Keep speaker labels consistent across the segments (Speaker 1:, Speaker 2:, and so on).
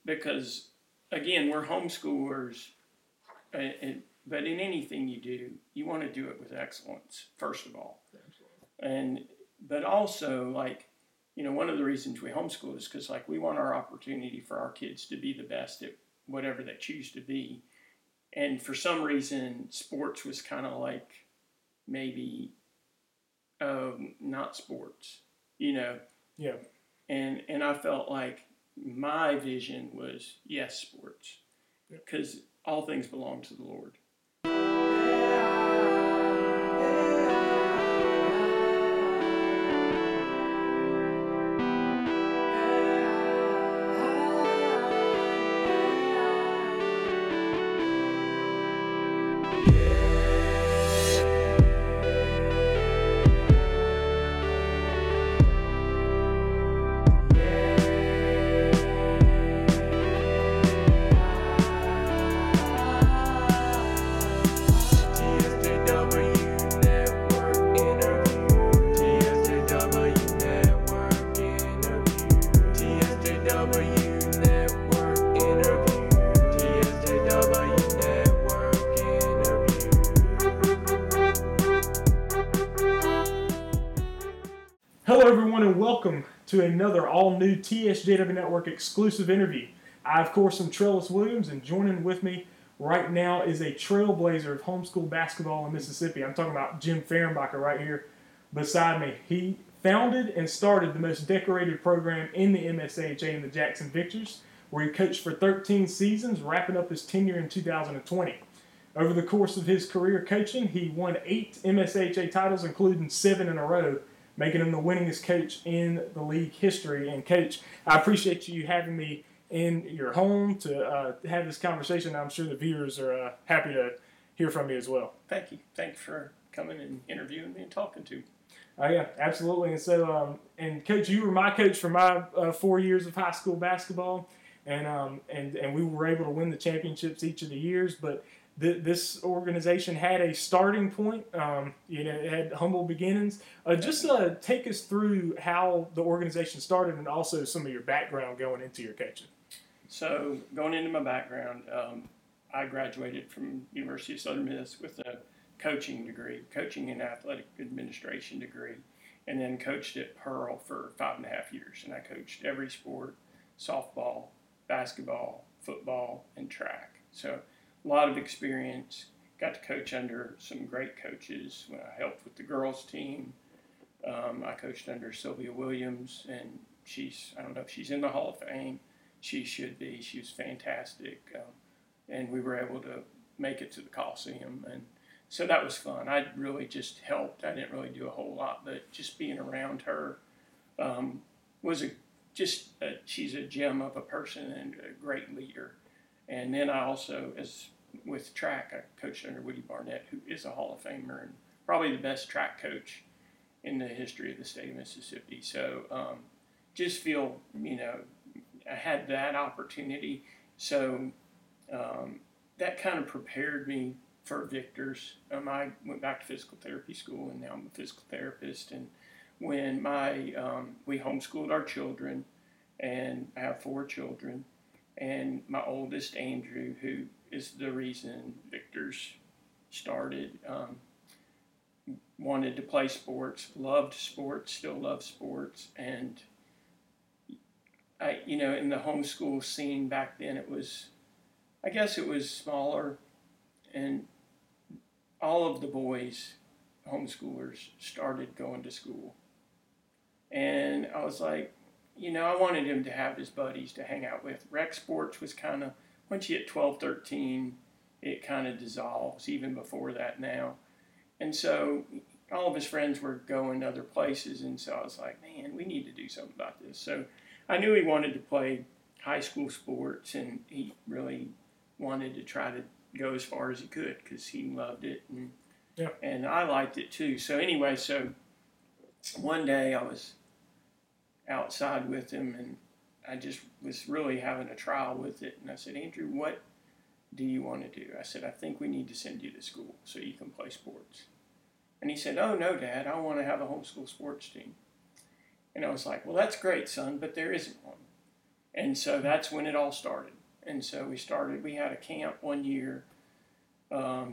Speaker 1: because, again, we're homeschoolers, but in anything you do, you want to do it with excellence, first of all. But also, one of the reasons we homeschool is because, we want our opportunity for our kids to be the best at whatever they choose to be. And for some reason, sports was kind of maybe not sports,
Speaker 2: Yeah.
Speaker 1: And I felt like my vision was, yes, sports, because all things belong to the Lord.
Speaker 2: Hello, everyone, and welcome to another all-new TSJW Network exclusive interview. I, of course, am Trellis Williams, and joining with me right now is a trailblazer of homeschool basketball in Mississippi. I'm talking about Jim Fehrenbacher right here beside me. He founded and started the most decorated program in the MSAHA in the Jackson Victors, where he coached for 13 seasons, wrapping up his tenure in 2020. Over the course of his career coaching, he won 8 MSAHA titles, including 7 in a row, making him the winningest coach in the league history. And, Coach, I appreciate you having me in your home to have this conversation. I'm sure the viewers are happy to hear from you as well.
Speaker 1: Thank you. Thanks for coming and interviewing me and talking to me.
Speaker 2: Yeah, absolutely. And so, and Coach, you were my coach for my 4 years of high school basketball, and we were able to win the championships each of the years. But this organization had a starting point. It had humble beginnings. Just take us through how the organization started and also some of your background going into your coaching.
Speaker 1: So going into my background, I graduated from University of Southern Miss with a coaching and athletic administration degree, and then coached at Pearl for 5.5 years. And I coached every sport: softball, basketball, football, and track. So a lot of experience. Got to coach under some great coaches. When I helped with the girls team, I coached under Sylvia Williams, and I don't know if she's in the Hall of Fame. She should be. She was fantastic. And we were able to make it to the Coliseum. And so that was fun. I really just helped. I didn't really do a whole lot, but just being around her she's a gem of a person and a great leader. And then I also, with track, I coached under Woody Barnett, who is a Hall of Famer and probably the best track coach in the history of the state of Mississippi. So just feel, I had that opportunity. So that kind of prepared me for Victors. I went back to physical therapy school, and now I'm a physical therapist. And when we homeschooled our children, and I have 4 children, and my oldest, Andrew, who is the reason Victors started, wanted to play sports, loved sports, still loves sports. And in the homeschool scene back then, I guess it was smaller, and all of the boys, homeschoolers, started going to school. And I was like, I wanted him to have his buddies to hang out with. Rec sports was kind of, once you hit 12, 13, it kind of dissolves, even before that now. And so all of his friends were going other places, and so I was like, man, we need to do something about this. So I knew he wanted to play high school sports, and he really wanted to try to go as far as he could because he loved it, and I liked it too. So anyway, one day I was outside with him, and I just was really having a trial with it. And I said, Andrew, what do you want to do? I said, I think we need to send you to school so you can play sports. And he said, oh, no, Dad, I want to have a homeschool sports team. And I was like, well, that's great, son, but there isn't one. And so that's when it all started. And so we had a camp one year,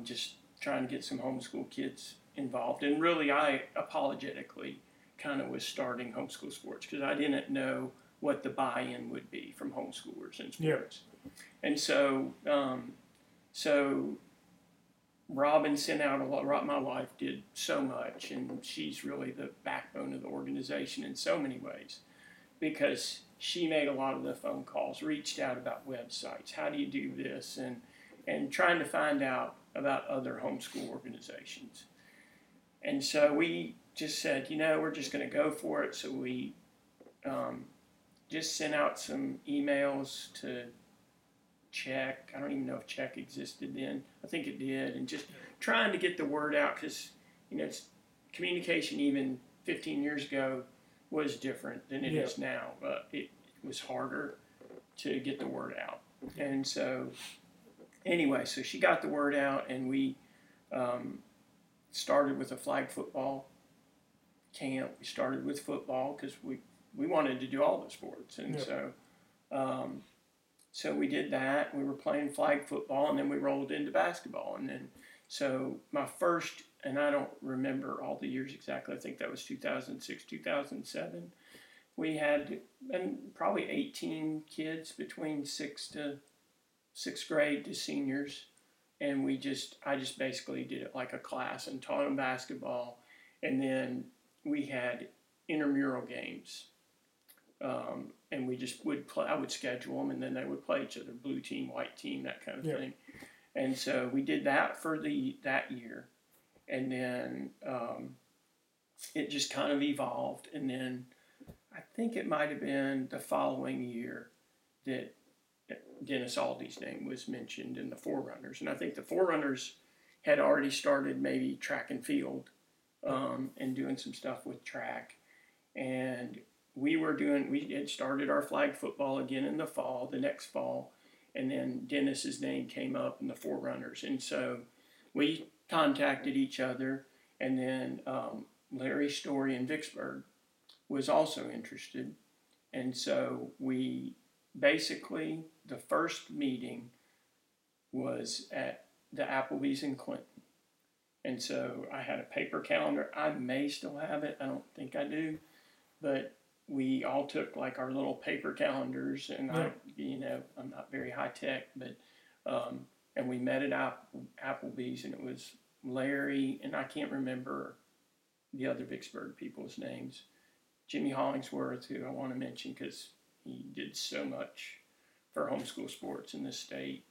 Speaker 1: just trying to get some homeschool kids involved. And really, I apologetically kind of was starting homeschool sports because I didn't know what the buy-in would be from homeschoolers in sports. And so Robin sent out a lot. My wife did so much, and she's really the backbone of the organization in so many ways because she made a lot of the phone calls, reached out about websites, how do you do this, and trying to find out about other homeschool organizations. And so we just said, we're just going to go for it. So we just sent out some emails to Check. I don't even know if Check existed then. I think it did. And just trying to get the word out because, it's communication even 15 years ago was different than it is now. It was harder to get the word out. And so, anyway, so she got the word out, and we started with a flag football camp. We started with football because we wanted to do all the sports. And so we did that. We were playing flag football, and then we rolled into basketball. And then, so my first, and I don't remember all the years exactly, I think that was 2006, 2007. We had probably 18 kids between sixth grade to seniors. And I just basically did it like a class and taught them basketball. And then we had intramural games. And we just would play. I would schedule them, and then they would play each other, blue team, white team, that kind of thing. And so we did that for that year, and then it just kind of evolved. And then I think it might have been the following year that Dennis Aldi's name was mentioned in the Forerunners, and I think the Forerunners had already started maybe track and field, and doing some stuff with track, and we had started our flag football again in the fall, the next fall, and then Dennis's name came up in the Forerunners. And so we contacted each other, and then Larry Story in Vicksburg was also interested. And so we basically, the first meeting was at the Applebee's in Clinton. And so I had a paper calendar. I may still have it. I don't think I do. But we all took like our little paper calendars, and I'm not very high tech, but and we met at Applebee's, and it was Larry, and I can't remember the other Vicksburg people's names. Jimmy Hollingsworth, who I want to mention because he did so much for homeschool sports in this state,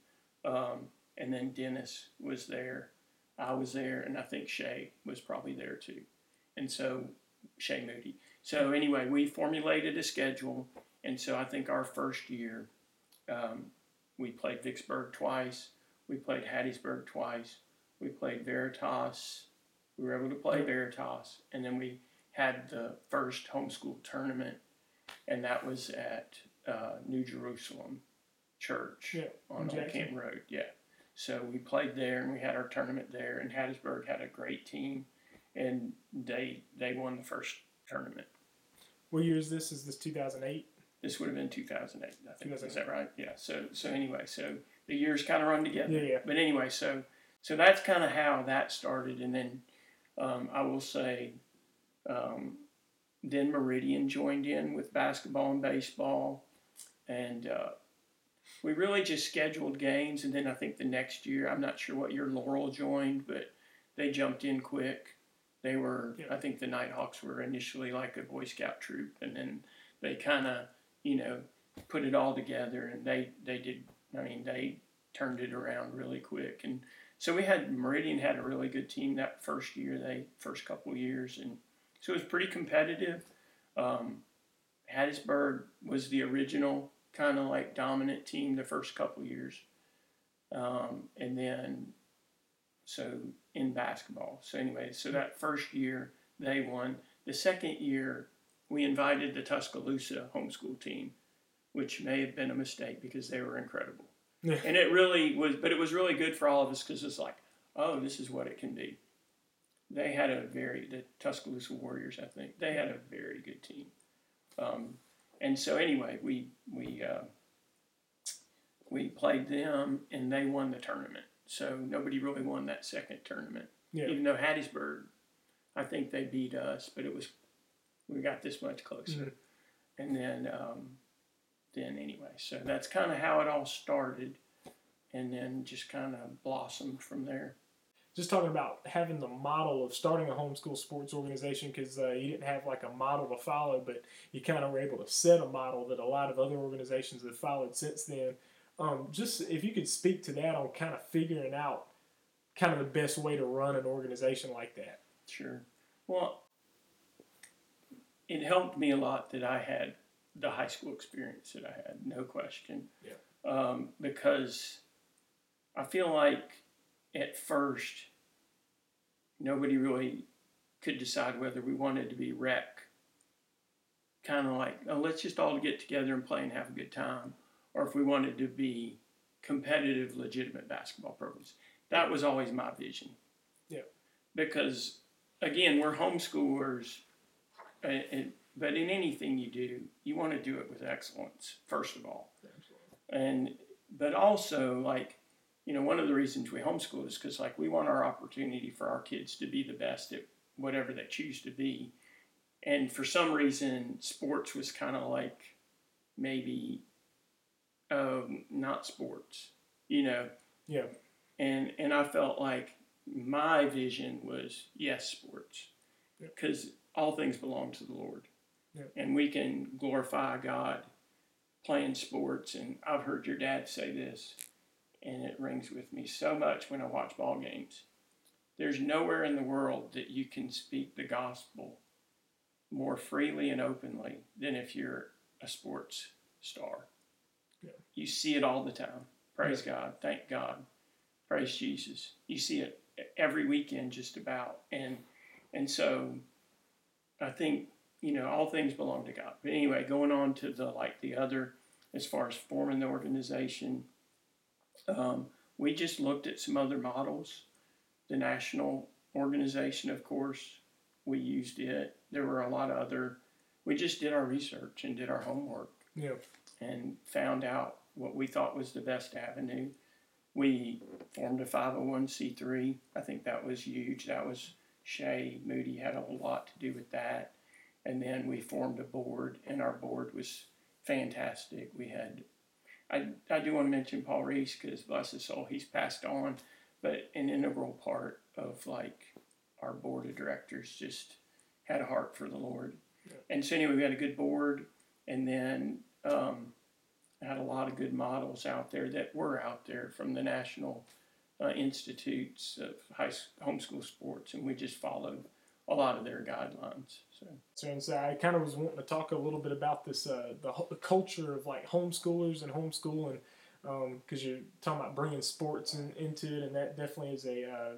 Speaker 1: and then Dennis was there, I was there, and I think Shay was probably there too, and so Shay Moody. So anyway, we formulated a schedule, and so I think our first year, we played Vicksburg twice, we played Hattiesburg twice, we played Veritas, we were able to play Veritas, and then we had the first homeschool tournament, and that was at New Jerusalem Church on Old Canton Road. So we played there, and we had our tournament there, and Hattiesburg had a great team, and they won the first tournament.
Speaker 2: What year is this? Is this 2008?
Speaker 1: This would have been 2008, I think. Is that right? Yeah. So anyway, so the years kind of run together.
Speaker 2: Yeah.
Speaker 1: But anyway, so that's kind of how that started. And then I will say, then Meridian joined in with basketball and baseball. And we really just scheduled games. And then I think the next year, I'm not sure what year Laurel joined, but they jumped in quick. They were, I think the Nighthawks were initially like a Boy Scout troop, and then they kind of, put it all together, and they turned it around really quick. And so Meridian had a really good team that first year, first couple of years, and so it was pretty competitive. Hattiesburg was the original kind of like dominant team the first couple of years, and then so in basketball. So anyway, so that first year they won. The second year we invited the Tuscaloosa homeschool team, which may have been a mistake because they were incredible. Yeah. And it really was, but it was really good for all of us because it's like, oh, this is what it can be. They had the Tuscaloosa Warriors, I think, they had a very good team. And so anyway, we played them, and they won the tournament. So nobody really won that second tournament, even though Hattiesburg, I think they beat us, but we got this much closer. And then anyway, so that's kind of how it all started, and then just kind of blossomed from there.
Speaker 2: Just talking about having the model of starting a homeschool sports organization, because you didn't have like a model to follow, but you kind of were able to set a model that a lot of other organizations have followed since then. Just if you could speak to that on kind of figuring out kind of the best way to run an organization like that.
Speaker 1: Sure. Well, it helped me a lot that I had the high school experience that I had, no question.
Speaker 2: Yeah.
Speaker 1: Because I feel like at first nobody really could decide whether we wanted to be rec, kind of like, oh, let's just all get together and play and have a good time, or if we wanted to be competitive, legitimate basketball programs. That was always my vision.
Speaker 2: Yeah. Because,
Speaker 1: again, we're homeschoolers, but in anything you do, you want to do it with excellence, first of all.
Speaker 2: Absolutely.
Speaker 1: But also, like, one of the reasons we homeschool is because, like, we want our opportunity for our kids to be the best at whatever they choose to be. And for some reason, sports was kind of like maybe not sports,
Speaker 2: Yeah.
Speaker 1: And I felt like my vision was, yes, sports. Because all things belong to the Lord.
Speaker 2: Yeah.
Speaker 1: And we can glorify God playing sports. And I've heard your dad say this, and it rings with me so much when I watch ball games. There's nowhere in the world that you can speak the gospel more freely and openly than if you're a sports star.
Speaker 2: Yeah.
Speaker 1: You see it all the time. Praise God. Thank God. Praise Jesus. You see it every weekend just about. And so I think, all things belong to God. But anyway, going on to the other, as far as forming the organization, we just looked at some other models. The national organization, of course, we used it. There were a lot of other, we just did our research and did our homework.
Speaker 2: Yeah.
Speaker 1: And found out what we thought was the best avenue. We formed a 501c3. I think that was huge. That was Shay Moody had a whole lot to do with that. And then we formed a board, and our board was fantastic. We had, I do want to mention Paul Reese, because bless his soul, he's passed on, but an integral part of our board of directors just had a heart for the Lord.
Speaker 2: Yeah.
Speaker 1: And so anyway, we had a good board, and then had a lot of good models out there that were out there from the national institutes of homeschool sports, and we just followed a lot of their guidelines.
Speaker 2: So I kind of was wanting to talk a little bit about this, the culture of like homeschoolers and homeschooling, because you're talking about bringing sports into it, and that definitely is a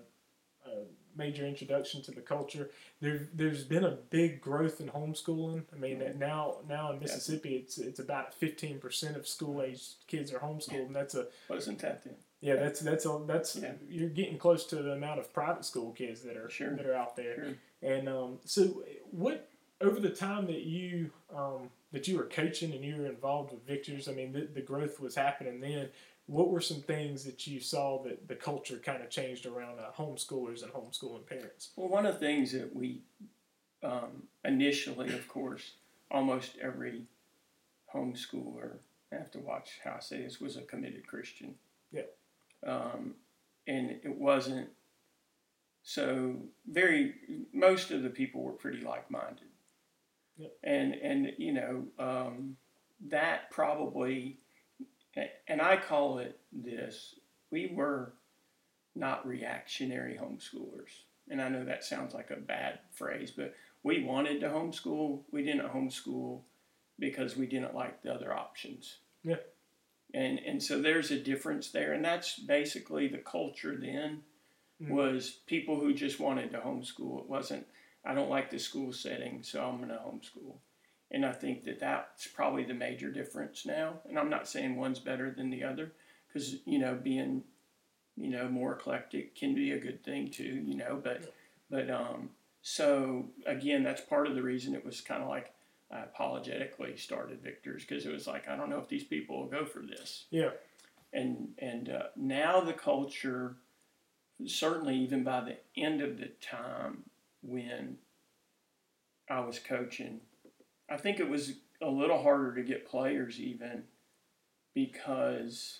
Speaker 2: major introduction to the culture. There's been a big growth in homeschooling. I mean, now in Mississippi, it's about 15% of school-aged kids are homeschooled, and that's a
Speaker 1: wasn't that then?
Speaker 2: Yeah, that's you're getting close to the amount of private school kids that are out there.
Speaker 1: Sure.
Speaker 2: And so what over the time that you were coaching and you were involved with Victors, I mean, the growth was happening then. What were some things that you saw that the culture kind of changed around homeschoolers and homeschooling parents?
Speaker 1: Well, one of the things that we initially, of course, almost every homeschooler, I have to watch how I say this, was a committed Christian.
Speaker 2: Yeah.
Speaker 1: And it wasn't so most of the people were pretty like-minded.
Speaker 2: Yep.
Speaker 1: And that probably, and I call it this, we were not reactionary homeschoolers. And I know that sounds like a bad phrase, but we wanted to homeschool. We didn't homeschool because we didn't like the other options.
Speaker 2: Yeah.
Speaker 1: And so there's a difference there. And that's basically the culture then, was people who just wanted to homeschool. It wasn't, I don't like the school setting, so I'm going to homeschool. And I think that's probably the major difference now. And I'm not saying one's better than the other, because, being, more eclectic can be a good thing too, but so again, that's part of the reason it was kind of like, I apologetically started Victor's because it was like, I don't know if these people will go for this.
Speaker 2: Yeah.
Speaker 1: And now the culture, certainly even by the end of the time when I was coaching, I think it was a little harder to get players even because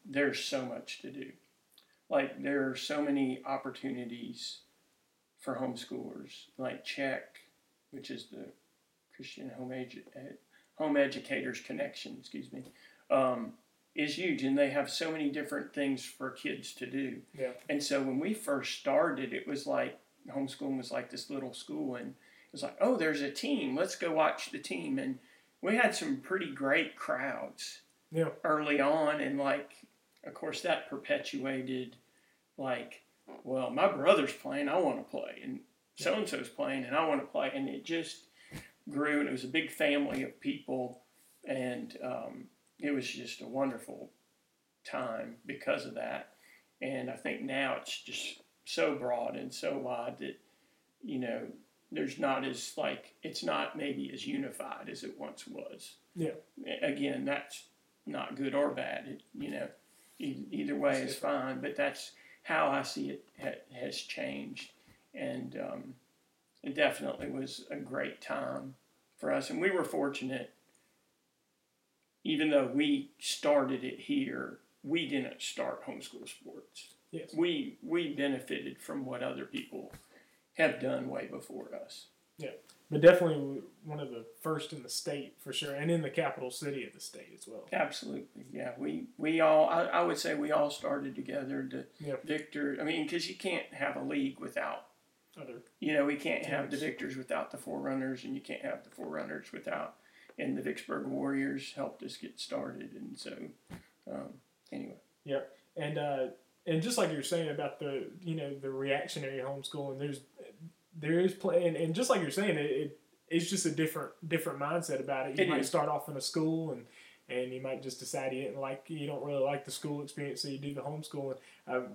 Speaker 1: there's so much to do. Like there are so many opportunities for homeschoolers, like CHEC, which is the Christian Home Educators Connection, is huge, and they have so many different things for kids to do.
Speaker 2: Yeah.
Speaker 1: And so when we first started, it was like homeschooling was like this little school, and it was like, oh, there's a team, let's go watch the team. And we had some pretty great crowds early on, and like, of course, that perpetuated like, well, my brother's playing, I want to play, and so and so's playing, and I want to play, and it just grew, and it was a big family of people, and it was just a wonderful time because of that. And I think now it's just so broad and so wide that, you know, there's not as like, it's not maybe as unified as it once was.
Speaker 2: Yeah.
Speaker 1: Again, that's not good or bad. It, you know, either way is fine, but that's how I see it has changed. And it definitely was a great time for us. And we were fortunate, even though we started it here, we didn't start homeschool sports.
Speaker 2: Yes.
Speaker 1: We benefited from what other people have done way before us.
Speaker 2: Yeah, but definitely one of the first in the state for sure, and in the capital city of the state as well.
Speaker 1: Absolutely, yeah. We all, I would say we all started together to Victor. I mean, because you can't have a league without
Speaker 2: other.
Speaker 1: You know, we can't have the Victors without the Forerunners, and you can't have the Forerunners without. And the Vicksburg Warriors helped us get started, and so anyway.
Speaker 2: Yeah, and just like you were saying about the the reactionary homeschooling, there is play, and just like you're saying, it's just a different mindset about it. You might start off in a school and you might just decide you don't really like the school experience, so you do the homeschooling.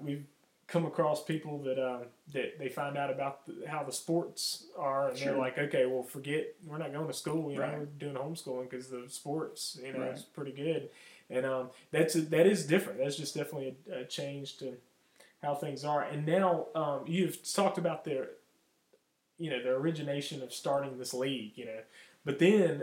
Speaker 2: We've come across people that they find out about how the sports are, and they're like, okay, well, we're not going to school. We're doing homeschooling because the sports, is pretty good. And that is different. That's just definitely a change to how things are. And now you've talked about the origination of starting this league, but then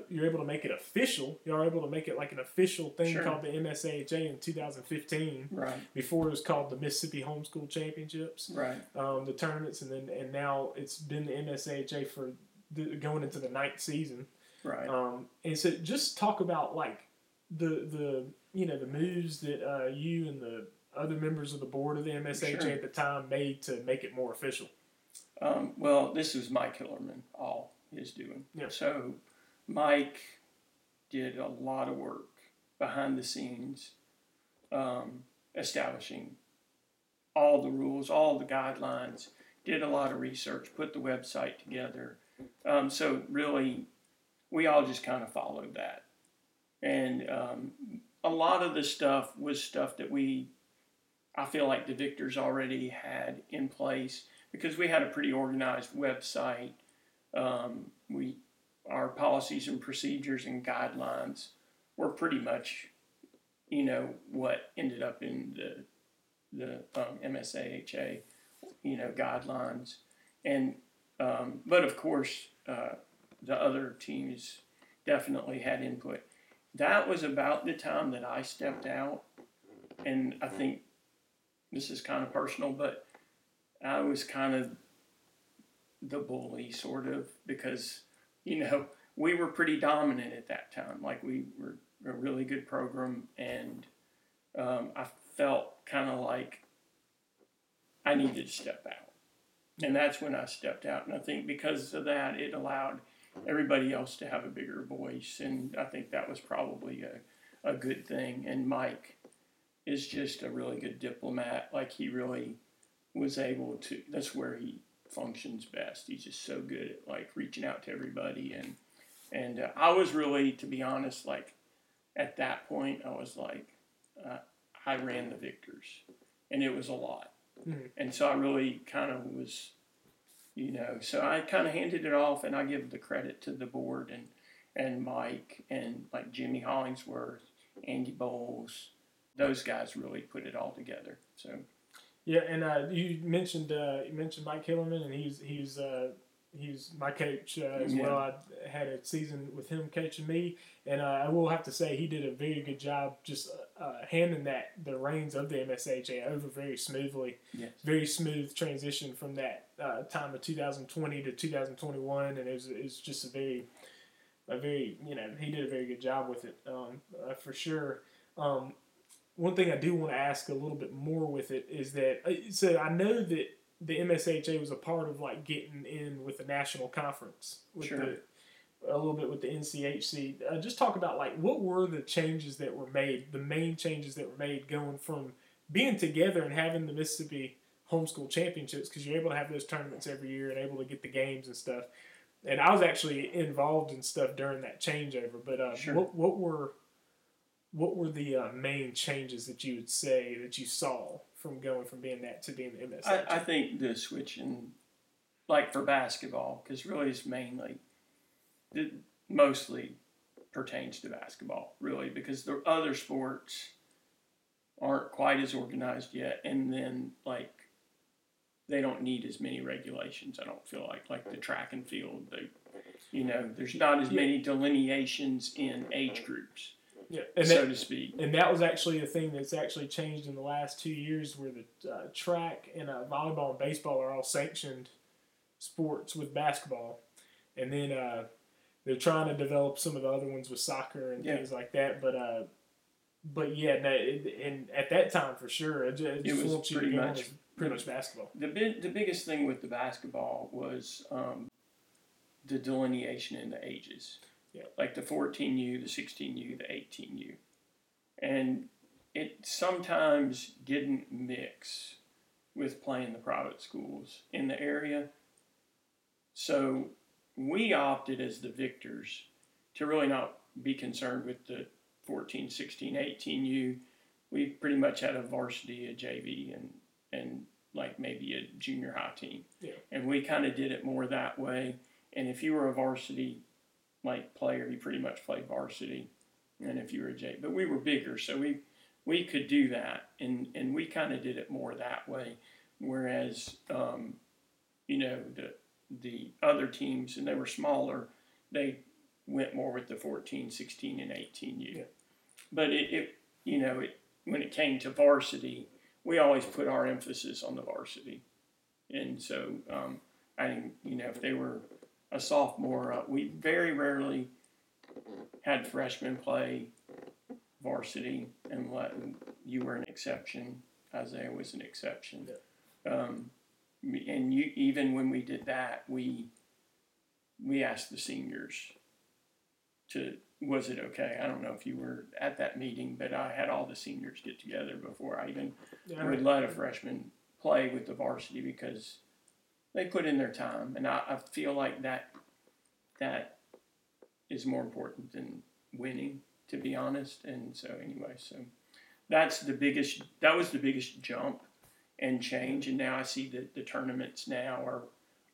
Speaker 2: you're able to make it official. You're able to make it like an official thing called the MSAHA in 2015.
Speaker 1: Right.
Speaker 2: Before it was called the Mississippi Homeschool Championships.
Speaker 1: Right.
Speaker 2: The tournaments, and now it's been the MSAHA for going into the 9th season.
Speaker 1: Right.
Speaker 2: And so just talk about like the moves that you and the other members of the board of the MSAHA at the time made to make it more official.
Speaker 1: Well, this was Mike Hillerman, all his doing.
Speaker 2: Yeah.
Speaker 1: So Mike did a lot of work behind the scenes, establishing all the rules, all the guidelines, did a lot of research, put the website together. So really, we all just kind of followed that. And a lot of the stuff was stuff that I feel like the Victors already had in place, because we had a pretty organized website. Our policies and procedures and guidelines were pretty much, what ended up in the MSAHA, guidelines. And but of course, the other teams definitely had input. That was about the time that I stepped out, and I think this is kind of personal, but I was kind of the bully, sort of, because, we were pretty dominant at that time. Like, we were a really good program, and I felt kind of like I needed to step out. And that's when I stepped out. And I think because of that, it allowed everybody else to have a bigger voice. And I think that was probably a good thing. And Mike is just a really good diplomat. Like, he really was able to, that's where he functions best. He's just so good at like reaching out to everybody. And I was really, to be honest, like at that point, I was like, I ran the Victors, and it was a lot. Mm-hmm. And so I really kind of was So I kind of handed it off, and I give the credit to the board and Mike and like Jimmy Hollingsworth, Andy Bowles. Those guys really put it all together. So
Speaker 2: Yeah, and you mentioned Mike Hillerman, and he's my coach as well. I had a season with him coaching me, and I will have to say he did a very good job just handing the reins of the MSHA over very smoothly.
Speaker 1: Yes.
Speaker 2: Very smooth transition from that time of 2020 to 2021, and it was just a very he did a very good job with it for sure. One thing I do want to ask a little bit more with it is that so I know that the MSHA was a part of like getting in with the national conference with
Speaker 1: sure.
Speaker 2: A little bit with the NCHC. Just talk about like what were the changes that were made, the main changes that were made going from being together and having the Mississippi Homeschool Championships, because you're able to have those tournaments every year and able to get the games and stuff. And I was actually involved in stuff during that changeover. But
Speaker 1: sure.
Speaker 2: what were the main changes that you would say that you saw from going from being that to being the MSHA?
Speaker 1: I think the switching, like for basketball, because really it's mostly pertains to basketball, really, because the other sports aren't quite as organized yet, and then like they don't need as many regulations. I don't feel like the track and field. There's not as many delineations in age groups.
Speaker 2: Yeah,
Speaker 1: so to speak.
Speaker 2: And that was actually a thing that's actually changed in the last 2 years, where the track and volleyball and baseball are all sanctioned sports with basketball, and then they're trying to develop some of the other ones with soccer and things like that. But yeah, and at that time for sure, it was pretty much basketball.
Speaker 1: The biggest thing with the basketball was the delineation in the ages.
Speaker 2: Yeah.
Speaker 1: Like the 14U, the 16U, the 18U. And it sometimes didn't mix with playing the private schools in the area. So we opted as the victors to really not be concerned with the 14, 16, 18U. We pretty much had a varsity, a JV, and like maybe a junior high team.
Speaker 2: Yeah. And
Speaker 1: we kind of did it more that way. And if you were a varsity player, you pretty much played varsity, and if you were a J, but we were bigger, so we could do that, and we kind of did it more that way. Whereas, the other teams, and they were smaller, they went more with the 14, 16, and 18U.
Speaker 2: Yeah.
Speaker 1: But when it came to varsity, we always put our emphasis on the varsity, and so I think if they were a sophomore, we very rarely had freshmen play varsity, and you were an exception. Isaiah was an exception.
Speaker 2: Yeah.
Speaker 1: And even when we did that, we asked the seniors was it okay? I don't know if you were at that meeting, but I had all the seniors get together before I even would let a freshman play with the varsity, because they put in their time, and I feel like that is more important than winning, to be honest. And so anyway, that was the biggest jump and change. And now I see that the tournaments now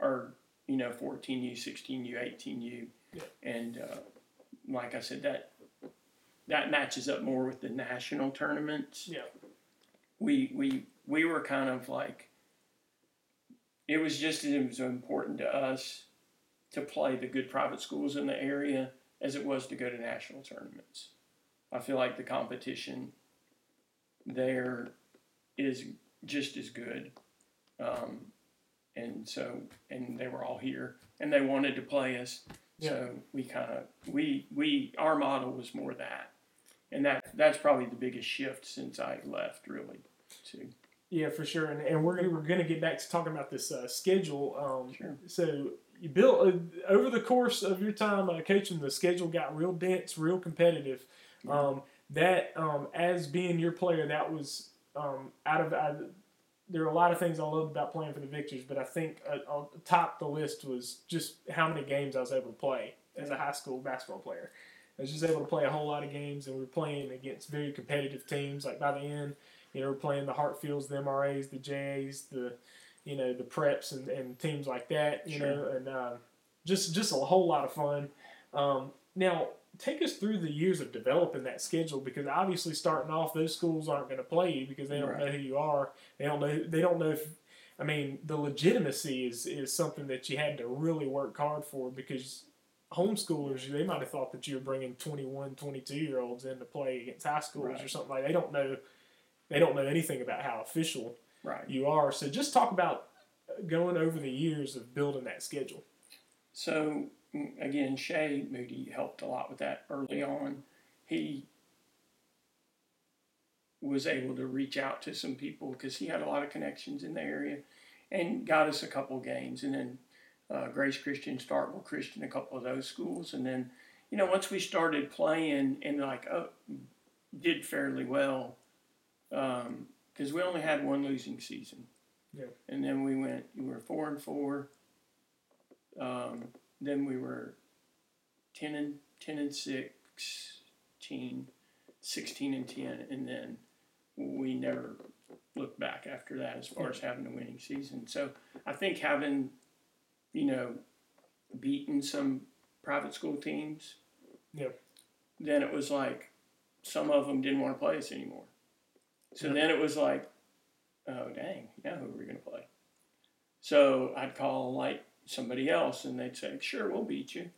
Speaker 1: are 14U, 16U, 18U, and like I said, that matches up more with the national tournaments.
Speaker 2: Yeah,
Speaker 1: we were kind of like, it was important to us to play the good private schools in the area as it was to go to national tournaments. I feel like the competition there is just as good. And they were all here, and they wanted to play us. Yeah. So our model was more that. And that's probably the biggest shift since I left, really, too.
Speaker 2: Yeah, for sure. And we're gonna get back to talking about this schedule.
Speaker 1: Sure.
Speaker 2: So you built over the course of your time coaching, the schedule got real dense, real competitive. Mm-hmm. As being your player, that was there are a lot of things I loved about playing for the Victors, but I think on top the list was just how many games I was able to play as a high school basketball player. I was just able to play a whole lot of games, and we were playing against very competitive teams. Like by the end, we're playing the Hartfields, the MRAs, the JAs, the preps and teams like that,
Speaker 1: Sure.
Speaker 2: and just a whole lot of fun. Now, take us through the years of developing that schedule, because obviously starting off, those schools aren't going to play you because they don't know
Speaker 1: Right.
Speaker 2: who you are. They don't know if, I mean, the legitimacy is something that you had to really work hard for, because homeschoolers, they might have thought that you were bringing 21, 22-year-olds in to play against high schoolers or
Speaker 1: Right.
Speaker 2: something like that. They don't know anything about how official
Speaker 1: Right.
Speaker 2: you are. So just talk about going over the years of building that schedule.
Speaker 1: So again, Shay Moody helped a lot with that early on. He was able to reach out to some people because he had a lot of connections in the area, and got us a couple games. And then Grace Christian, Starkville Christian, a couple of those schools. And then, once we started playing and did fairly well, because we only had one losing season.
Speaker 2: Yeah.
Speaker 1: And then we were 4-4. Then we were 10-16, 16-10, and then we never looked back after that as far as having a winning season. So I think having, beaten some private school teams,
Speaker 2: Yeah.
Speaker 1: then it was like some of them didn't want to play us anymore. So then it was like, oh dang, now who are we going to play? So I'd call like somebody else, and they'd say, sure, we'll beat you.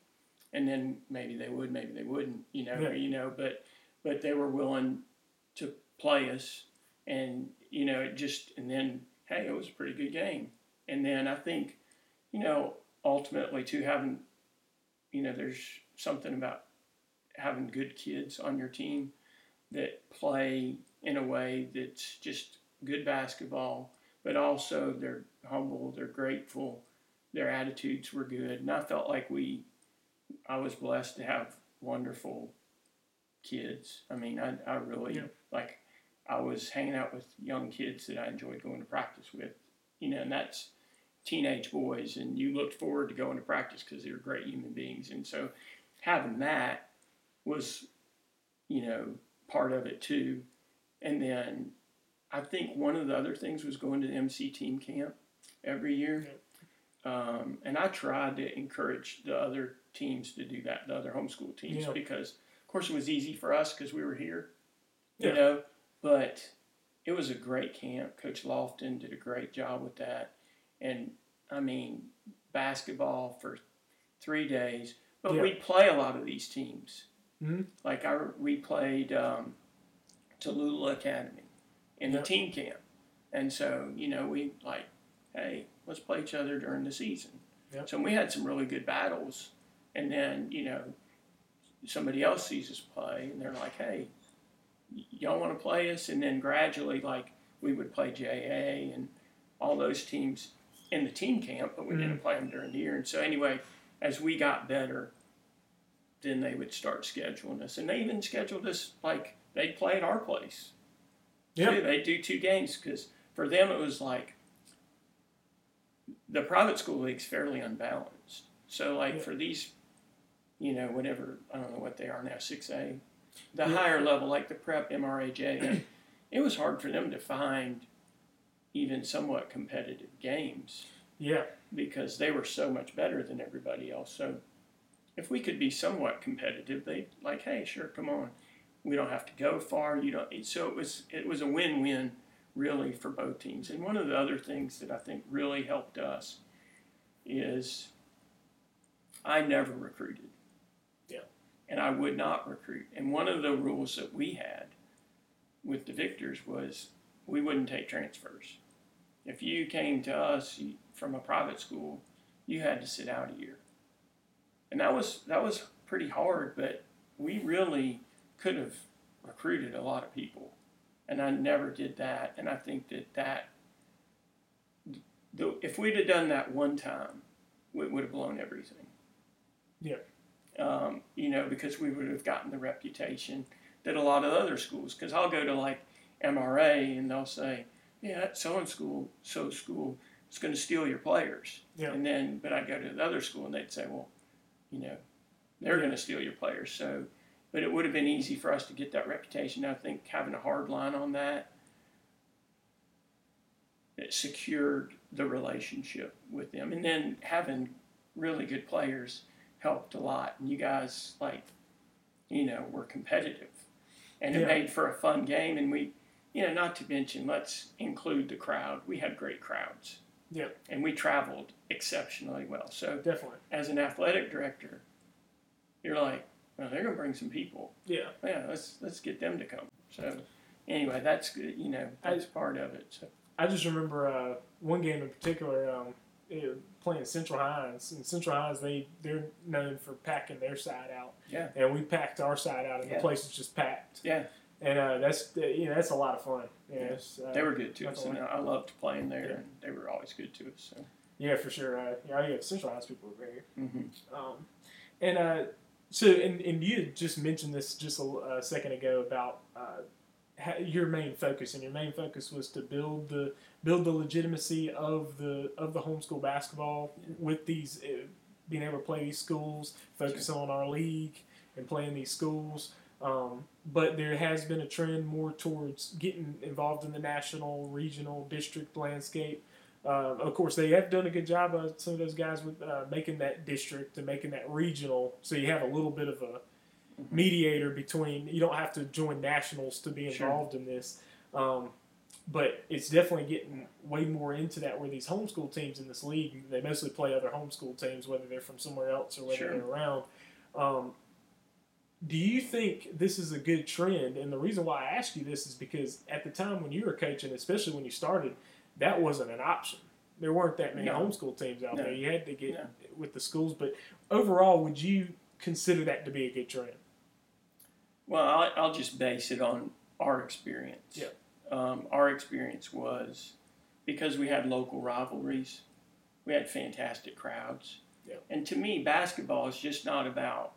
Speaker 1: And then maybe they would, maybe they wouldn't, but they were willing to play us, and and then hey, it was a pretty good game. And then I think, ultimately too, having, there's something about having good kids on your team that play in a way that's just good basketball, but also they're humble, they're grateful, their attitudes were good, and I felt like I was blessed to have wonderful kids. I mean, I really like. I was hanging out with young kids that I enjoyed going to practice with, and that's teenage boys, and you looked forward to going to practice because they were great human beings, and so having that was, part of it too. And then I think one of the other things was going to the MC team camp every year. And I tried to encourage the other teams to do that, the other homeschool teams, because, of course, it was easy for us because we were here, but it was a great camp. Coach Lofton did a great job with that. And, I mean, basketball for 3 days. But we'd play a lot of these teams.
Speaker 2: Mm-hmm.
Speaker 1: Like we played Tallulah Academy in the team camp. And so, we like, hey, let's play each other during the season.
Speaker 2: Yep.
Speaker 1: So we had some really good battles. And then, somebody else sees us play, and they're like, hey, y'all want to play us? And then gradually, like, we would play JA and all those teams in the team camp, but we didn't play them during the year. And so anyway, as we got better, then they would start scheduling us. And they even scheduled us, like, they'd play at our place. Yeah. They'd do 2 games, because for them it was like, the private school league's fairly unbalanced. So, like, for these, whatever, I don't know what they are now, 6A, the higher level, like the prep, MRAJ, it was hard for them to find even somewhat competitive games. Yeah. Because they were so much better than everybody else. So if we could be somewhat competitive, they'd like, hey, sure, come on. We don't have to go far. So it was a win-win, really, for both teams. And one of the other things that I think really helped us is I never recruited. Yeah. And I would not recruit. And one of the rules that we had with the Victors was we wouldn't take transfers. If you came to us from a private school, you had to sit out a year. And that was pretty hard, but we really could have recruited a lot of people. And I never did that. And I think that if we'd have done that one time, we would have blown everything. Yeah. Because we would have gotten the reputation that a lot of other schools, because I'll go to like MRA and they'll say, yeah, so-and-school is going to steal your players. Yeah. But I'd go to the other school and they'd say, well, they're going to steal your players. So, but it would have been easy for us to get that reputation. I think having a hard line on that, it secured the relationship with them. And then having really good players helped a lot. And you guys, like, were competitive. And it made for a fun game. And we, not to mention, let's include the crowd. We had great crowds.
Speaker 2: Yeah.
Speaker 1: And we traveled exceptionally well. So
Speaker 2: definitely,
Speaker 1: as an athletic director, you're like, well, they're going to bring some people.
Speaker 2: Yeah.
Speaker 1: Yeah, let's get them to come. So anyway, that's good. That's part of it. So
Speaker 2: I just remember one game in particular, playing Central Hines. And Central Hines, they're known for packing their side out.
Speaker 1: Yeah.
Speaker 2: And we packed our side out, and the place was just packed.
Speaker 1: Yeah.
Speaker 2: And that's a lot of fun. Yeah.
Speaker 1: They were good to us, and I loved playing there, and they were always good to us. So.
Speaker 2: Yeah, for sure. Central Hines people were great.
Speaker 1: Mm-hmm.
Speaker 2: So you had just mentioned this just a second ago about your main focus, and your main focus was to build the legitimacy of the homeschool basketball with these being able to play these schools, focus on our league and playing these schools. But there has been a trend more towards getting involved in the national, regional, district landscape. Of course, they have done a good job, some of those guys, with making that district and making that regional, so you have a little bit of a mediator between. You don't have to join nationals to be involved in this. But it's definitely getting way more into that, where these homeschool teams in this league, they mostly play other homeschool teams, whether they're from somewhere else or whether they're around. Do you think this is a good trend? And the reason why I ask you this is because at the time when you were coaching, especially when you started, that wasn't an option. There weren't that many homeschool teams out there. You had to get with the schools. But overall, would you consider that to be a good trend?
Speaker 1: Well, I'll just base it on our experience.
Speaker 2: Yeah.
Speaker 1: Our experience was, because we had local rivalries, we had fantastic crowds.
Speaker 2: Yeah.
Speaker 1: And to me, basketball is just not about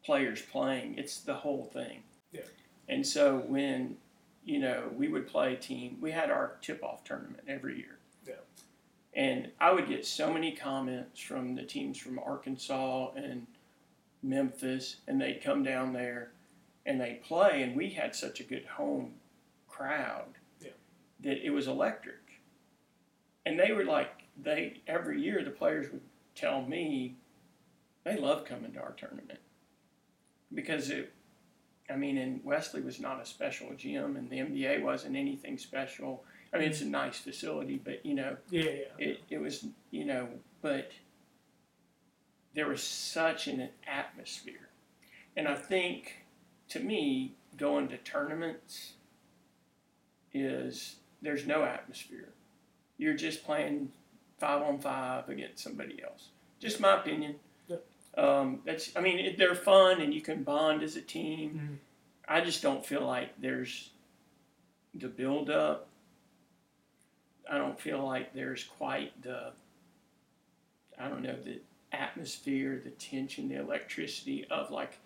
Speaker 1: players playing. It's the whole thing.
Speaker 2: Yeah.
Speaker 1: And so when, we would play a team, we had our tip-off tournament every year.
Speaker 2: Yeah.
Speaker 1: And I would get so many comments from the teams from Arkansas and Memphis, and they'd come down there and they'd play, and we had such a good home crowd that it was electric. And they were like, every year the players would tell me they love coming to our tournament. Because and Wesley was not a special gym, and the NBA wasn't anything special. I mean, it's a nice facility, but, it was, but there was such an atmosphere. And I think, to me, going to tournaments there's no atmosphere. You're just playing 5-on-5 against somebody else. Just my opinion. They're fun and you can bond as a team.
Speaker 2: Mm-hmm.
Speaker 1: I just don't feel like there's the build-up. I don't feel like there's quite the atmosphere, the tension, the electricity of like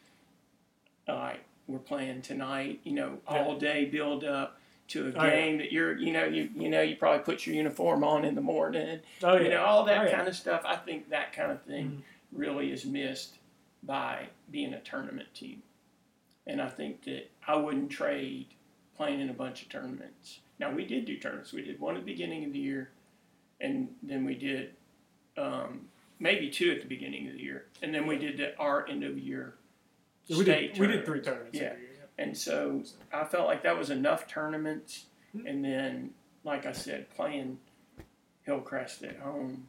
Speaker 1: we're playing tonight, all day build-up to a game that you probably put your uniform on in the morning. All that kind of stuff. I think that kind of thing really is missed by being a tournament team. And I think that I wouldn't trade playing in a bunch of tournaments. Now, we did do tournaments. We did one at the beginning of the year, and then we did maybe two at the beginning of the year. And then we did our end-of-year state tournament.
Speaker 2: We did 3 tournaments every year.
Speaker 1: And so I felt like that was enough tournaments. And then, like I said, playing Hillcrest at home,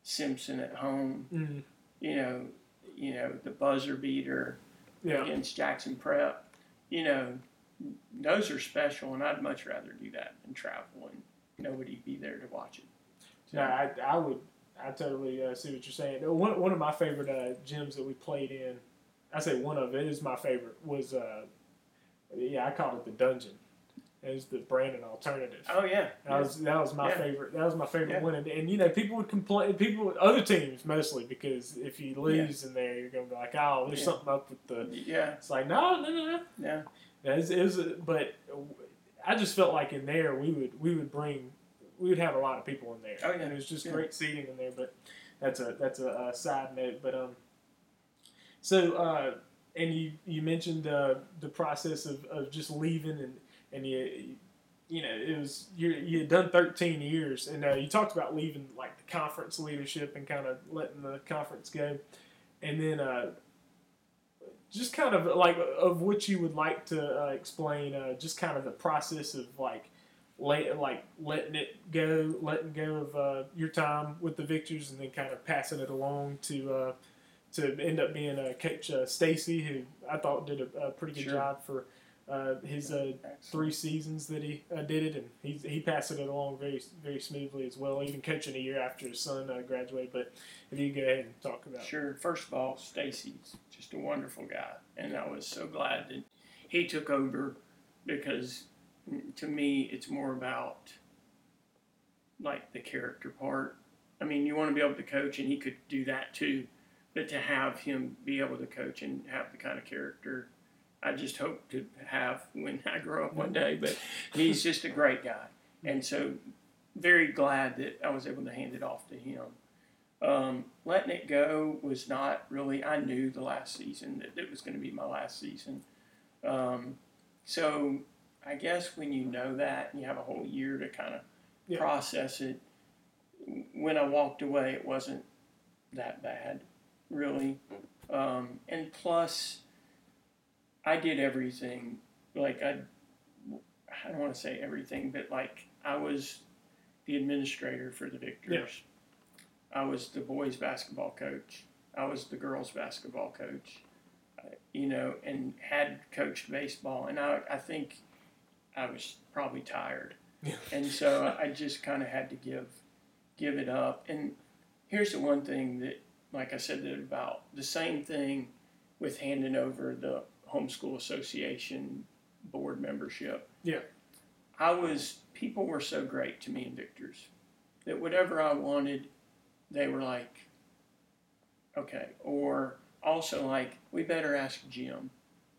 Speaker 1: Simpson at home, the buzzer beater against Jackson Prep, those are special, and I'd much rather do that than travel and nobody be there to watch it. So,
Speaker 2: I totally see what you're saying. One of my favorite gyms that we played in, I say one of it is my favorite, was I called it the Dungeon. It was the Brandon alternative.
Speaker 1: Oh yeah,
Speaker 2: that was my favorite. That was my favorite one. And people would complain. Other teams mostly, because if you lose in there, you're gonna be like, oh, there's something up with the. Yeah. It's like no.
Speaker 1: Yeah.
Speaker 2: But I just felt like in there we would have a lot of people in there.
Speaker 1: Oh yeah.
Speaker 2: And it was just great seating in there. But that's a side note. But and you mentioned the process of just leaving and it was you had done 13 years, and you talked about leaving like the conference leadership and kind of letting the conference go, and then just kind of like of what you would like to explain, just kind of the process of letting letting go of your time with the Victors, and then kind of passing it along to end up being Coach Stacy, who I thought did a pretty good job for his 3 seasons that he did it, and he passed it along very very smoothly as well, even coaching a year after his son graduated. But if you go ahead and talk about
Speaker 1: Sure. First of all, Stacy's just a wonderful guy, and I was so glad that he took over, because to me it's more about like the character part. I mean, you want to be able to coach, and he could do that too, but to have him be able to coach and have the kind of character I just hope to have when I grow up one day. But he's just a great guy, and so very glad that I was able to hand it off to him. Letting it go was not really, I knew the last season that it was going to be my last season. So I guess when you know that and you have a whole year to kind of process it, when I walked away, it wasn't that bad, really. And plus, I did everything. Like, I don't want to say everything, but like, I was the administrator for the Victors. Yeah. I was the boys basketball coach. I was the girls basketball coach, and had coached baseball. And I think I was probably tired. Yeah. And so I just kind of had to give it up. And here's the one thing that, like I said, that about the same thing with handing over the Homeschool Association board membership. Yeah. People were so great to me in Victors that whatever I wanted, they were like, okay. Or also like, we better ask Jim.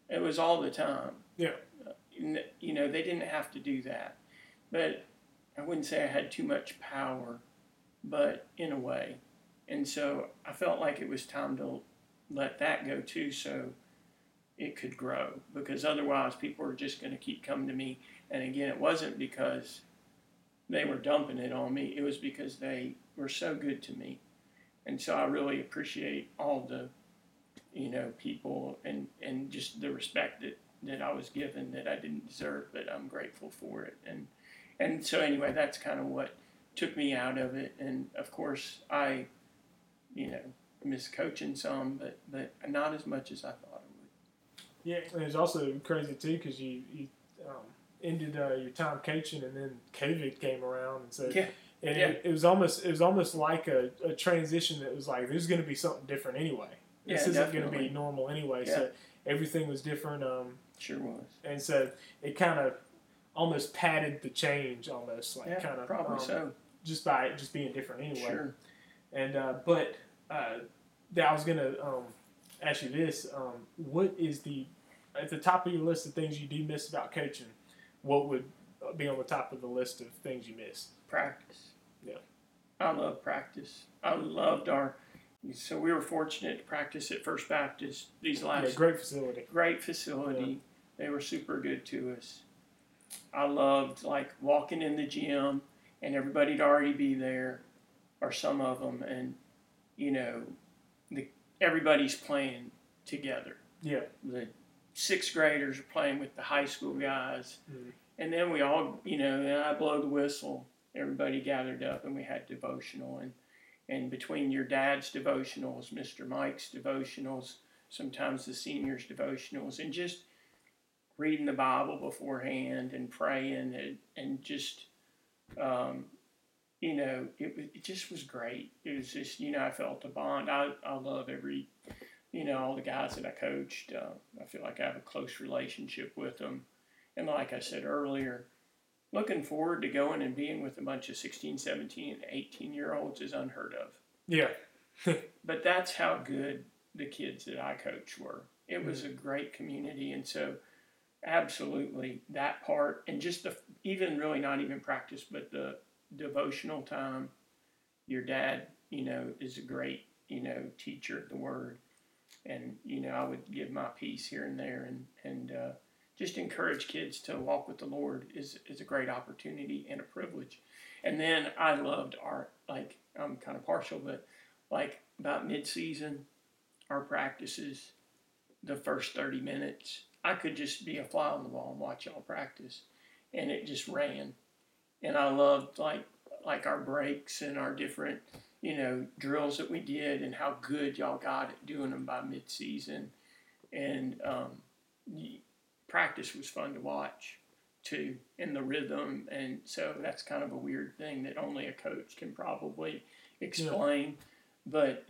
Speaker 1: It was all the time. Yeah. They didn't have to do that. But I wouldn't say I had too much power, but in a way. And so I felt like it was time to let that go too, so it could grow. Because otherwise people were just going to keep coming to me. And again, it wasn't because they were dumping it on me. It was because they were so good to me. And so I really appreciate all the, people and just the respect that I was given that I didn't deserve, but I'm grateful for it. And so anyway, that's kind of what took me out of it. And of course, I, miss coaching some, but not as much as I thought I would.
Speaker 2: Yeah, and it's also crazy too because you ended your time coaching, and then COVID came around, and so it was almost like a transition that was like, there's going to be something different anyway. This isn't going to be normal anyway. Yeah. So everything was different.
Speaker 1: Sure was.
Speaker 2: And so it kind of almost padded the change, almost like kind of
Speaker 1: probably so.
Speaker 2: Just by it just being different anyway.
Speaker 1: Sure.
Speaker 2: And but I was going to ask you this: what is at the top of your list of things you do miss about coaching? What would be on the top of the list of things you miss?
Speaker 1: Practice.
Speaker 2: Yeah.
Speaker 1: I love practice. So we were fortunate to practice at First Baptist these last.
Speaker 2: Great facility.
Speaker 1: Great facility. Yeah. They were super good to us. I loved like walking in the gym and everybody'd already be there, or some of them, and everybody's playing together. Yeah. The 6th graders are playing with the high school guys, and then we all, and I blow the whistle. Everybody gathered up and we had devotional, and between your dad's devotionals, Mr. Mike's devotionals, sometimes the seniors' devotionals, and just reading the Bible beforehand and praying and just, it just was great. It was just, I felt a bond. I love all the guys that I coached. I feel like I have a close relationship with them. And like I said earlier, looking forward to going and being with a bunch of 16, 17, and 18-year-olds is unheard of. Yeah. But that's how good the kids that I coached were. It was a great community. And so absolutely that part, and just even really not even practice, but the devotional time. Your dad, is a great, teacher of the word. And, I would give my piece here and there. And just encourage kids to walk with the Lord is a great opportunity and a privilege. And then I loved art. Like, I'm kind of partial, but like about mid-season, our practices, the first 30 minutes, I could just be a fly on the wall and watch y'all practice, and it just ran. And I loved like our breaks and our different drills that we did and how good y'all got at doing them by mid-season. And practice was fun to watch too, and the rhythm. And so that's kind of a weird thing that only a coach can probably explain. But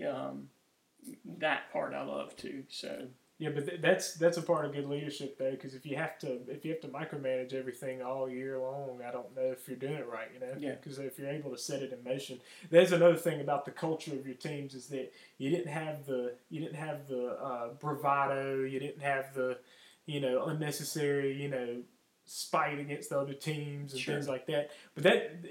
Speaker 1: that part I love too. So
Speaker 2: yeah, but that's a part of good leadership though, because if you have to micromanage everything all year long, I don't know if you're doing it right,
Speaker 1: Yeah.
Speaker 2: Because if you're able to set it in motion, there's another thing about the culture of your teams is that you didn't have the bravado, you didn't have the unnecessary spite against the other teams and things like that. But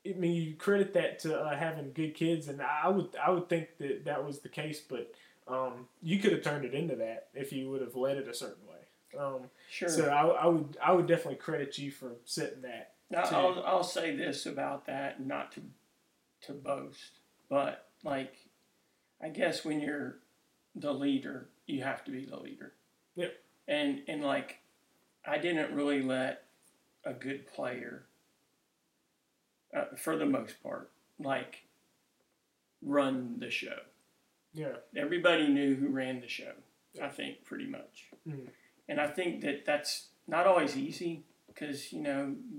Speaker 2: you credit that to having good kids, and I would think that was the case, but. You could have turned it into that if you would have led it a certain way.
Speaker 1: Sure.
Speaker 2: So I would definitely credit you for setting that.
Speaker 1: I'll say this about that, not to boast, but like I guess when you're the leader, you have to be the leader.
Speaker 2: Yeah.
Speaker 1: And like I didn't really let a good player, for the most part, like run the show.
Speaker 2: Yeah.
Speaker 1: Everybody knew who ran the show, I think, pretty much.
Speaker 2: Mm-hmm.
Speaker 1: And I think that's not always easy because,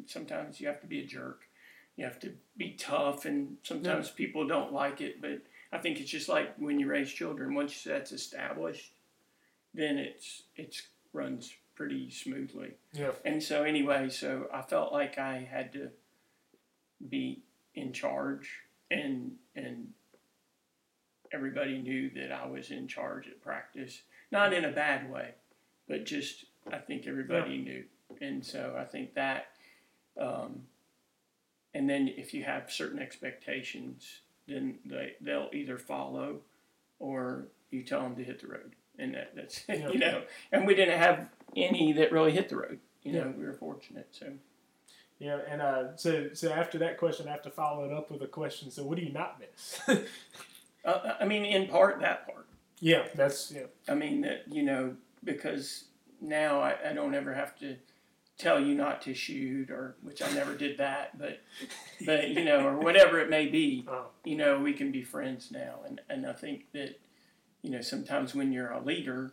Speaker 1: sometimes you have to be a jerk. You have to be tough, and sometimes people don't like it. But I think it's just like when you raise children. Once that's established, then it runs pretty smoothly.
Speaker 2: Yeah.
Speaker 1: And so anyway, so I felt like I had to be in charge, and everybody knew that I was in charge at practice. Not in a bad way, but just I think everybody knew. And so I think that, and then if you have certain expectations, then they'll either follow or you tell them to hit the road. And that's, and we didn't have any that really hit the road. We were fortunate, so.
Speaker 2: Yeah, and so after that question, I have to follow it up with a question. So what do you not miss?
Speaker 1: In part, that part.
Speaker 2: Yeah,
Speaker 1: Because now I don't ever have to tell you not to shoot, which I never did that, but or whatever it may be, we can be friends now. And I think that, sometimes when you're a leader,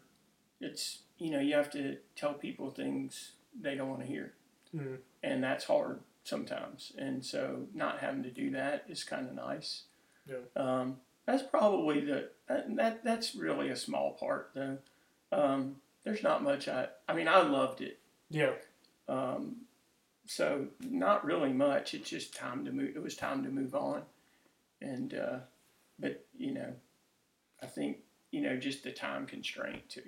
Speaker 1: it's, you have to tell people things they don't want to hear.
Speaker 2: Mm-hmm.
Speaker 1: And that's hard sometimes. And so not having to do that is kind of nice.
Speaker 2: Yeah.
Speaker 1: That's probably that's really a small part though. There's not much I loved it.
Speaker 2: Yeah.
Speaker 1: So not really much. It's just time to move. It was time to move on. And, but I think, just the time constraint too.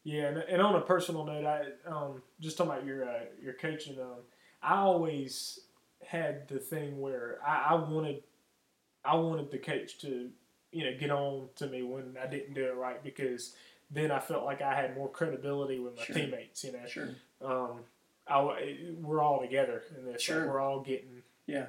Speaker 2: Yeah. And on a personal note, I, just talking about your coaching, I always had the thing where I wanted the coach to, get on to me when I didn't do it right, because then I felt like I had more credibility with my teammates.
Speaker 1: Sure.
Speaker 2: We're all together in this.
Speaker 1: Sure.
Speaker 2: Like we're all getting.
Speaker 1: Yeah.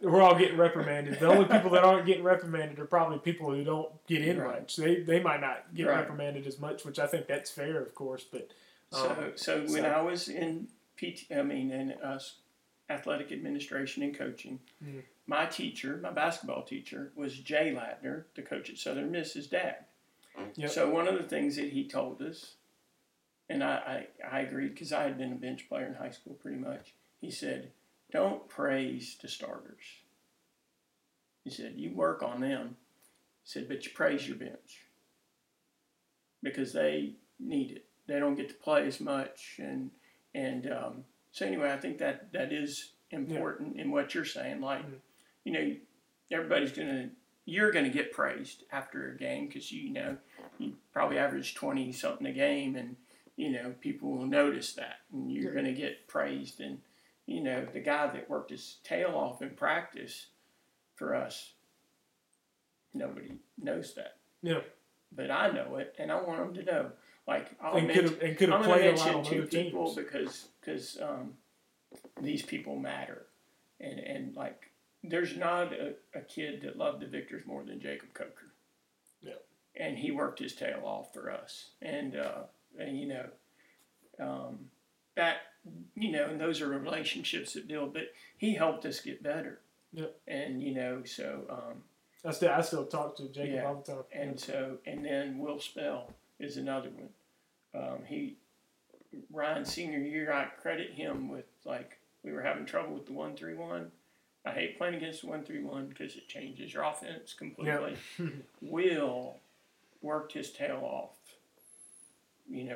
Speaker 2: We're all getting reprimanded. The only people that aren't getting reprimanded are probably people who don't get in much. They might not get reprimanded as much, which I think that's fair, of course. But
Speaker 1: so when I was in athletic administration and coaching, my basketball teacher, was Jay Ladner, the coach at Southern Miss's dad. Yep. So one of the things that he told us, and I agreed because I had been a bench player in high school pretty much. He said, don't praise the starters. He said, you work on them. He said, but you praise your bench because they need it. They don't get to play as much. So anyway, I think that is important in what you're saying. Like, you're going to get praised after a game because, you probably average 20 something a game, and, people will notice that, and you're going to get praised. And, the guy that worked his tail off in practice for us, nobody knows that.
Speaker 2: Yeah.
Speaker 1: But I know it, and I want them to know. Like
Speaker 2: and could have played a lot on
Speaker 1: two
Speaker 2: other
Speaker 1: people
Speaker 2: teams
Speaker 1: because these people matter, and like there's not a kid that loved the Victors more than Jacob Coker.
Speaker 2: Yeah.
Speaker 1: And he worked his tail off for us, and that and those are relationships that build. But he helped us get better.
Speaker 2: Yep.
Speaker 1: And so.
Speaker 2: I still talk to Jacob all the time.
Speaker 1: And then Will Spell is another one. Ryan's senior year, I credit him with we were having trouble with the 1-3-1. I hate playing against the 1-3-1 because it changes your offense completely. Yep. Will worked his tail off,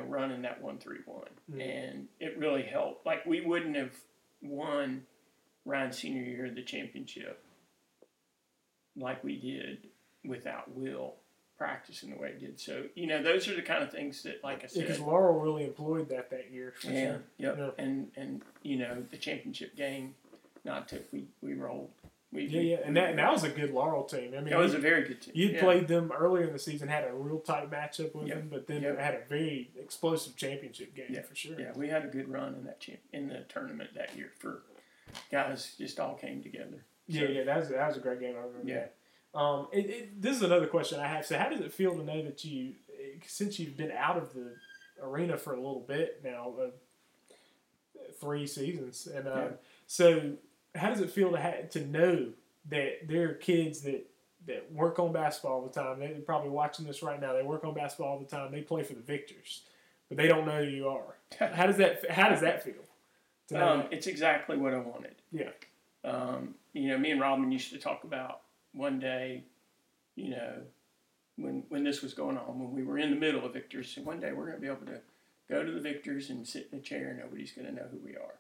Speaker 1: running that 1-3-1, and it really helped. Like we wouldn't have won Ryan's senior year the championship like we did without Will practicing the way he did. So, those are the kind of things that, like I said.
Speaker 2: Because Laurel really employed that year. For sure.
Speaker 1: Yep. Yeah. And the championship game, we rolled.
Speaker 2: And that was a good Laurel team. I mean,
Speaker 1: that was a very good team.
Speaker 2: You'd played them earlier in the season, had a real tight matchup with them, but then had a very explosive championship game for sure.
Speaker 1: Yeah, we had a good run in the tournament that year for guys just all came together. So,
Speaker 2: that was a great game. I remember that. This is another question I have. So how does it feel to know that since you've been out of the arena for a little bit now, 3 seasons, and so how does it feel to know that there are kids that work on basketball all the time? They're probably watching this right now. They work on basketball all the time. They play for the Victors, but they don't know who you are. How does that feel?
Speaker 1: It's exactly what I wanted.
Speaker 2: Yeah.
Speaker 1: Me and Robin used to talk about one day, when this was going on, when we were in the middle of Victors, and one day we're going to be able to go to the Victors and sit in a chair and nobody's going to know who we are.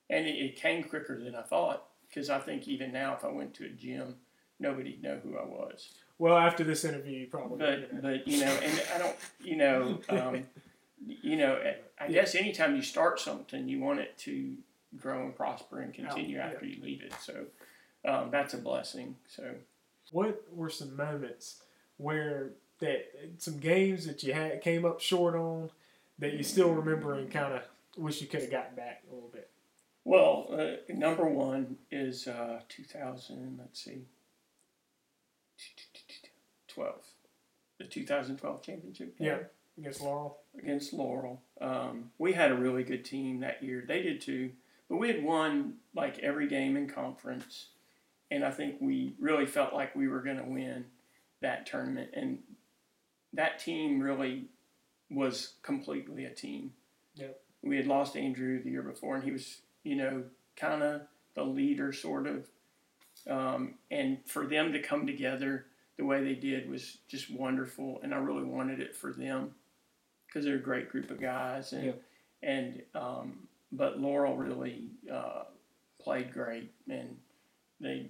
Speaker 1: And it came quicker than I thought, because I think even now if I went to a gym, nobody'd know who I was.
Speaker 2: Well, after this interview, you probably
Speaker 1: But and I don't, I guess anytime you start something, you want it to grow and prosper and continue after you leave it. So that's a blessing. So,
Speaker 2: what were some moments where some games that you came up short on that you still remember and kind of wish you could have gotten back a little bit?
Speaker 1: Well, number one is 2000. Let's see, 12, the 2012 championship game.
Speaker 2: Yeah, against Laurel.
Speaker 1: We had a really good team that year. They did too. But we had won every game in conference, and I think we really felt like we were going to win that tournament. And that team really was completely a team.
Speaker 2: Yep.
Speaker 1: We had lost Andrew the year before, and he was, kind of the leader, sort of. And for them to come together the way they did was just wonderful, and I really wanted it for them because they're a great group of guys, but Laurel really played great, and they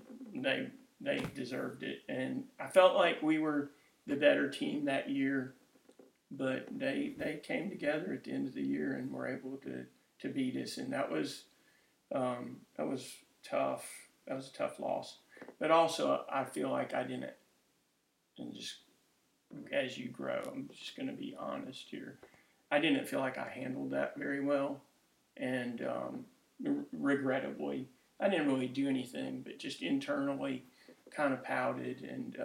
Speaker 1: deserved it. And I felt like we were the better team that year, but they came together at the end of the year and were able to beat us, and that was tough. That was a tough loss. But also, I feel like I didn't, and just as you grow, I'm just going to be honest here, I didn't feel like I handled that very well. And regrettably, I didn't really do anything, but just internally kind of pouted, and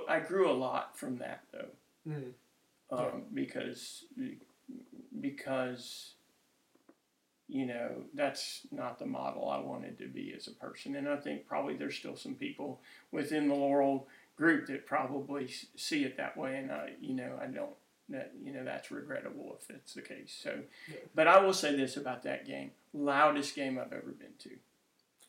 Speaker 1: I grew a lot from that, though, because that's not the model I wanted to be as a person. And I think probably there's still some people within the Laurel group that probably see it that way, and I don't. That's regrettable if that's the case. So, but I will say this about that game: loudest game I've ever been to.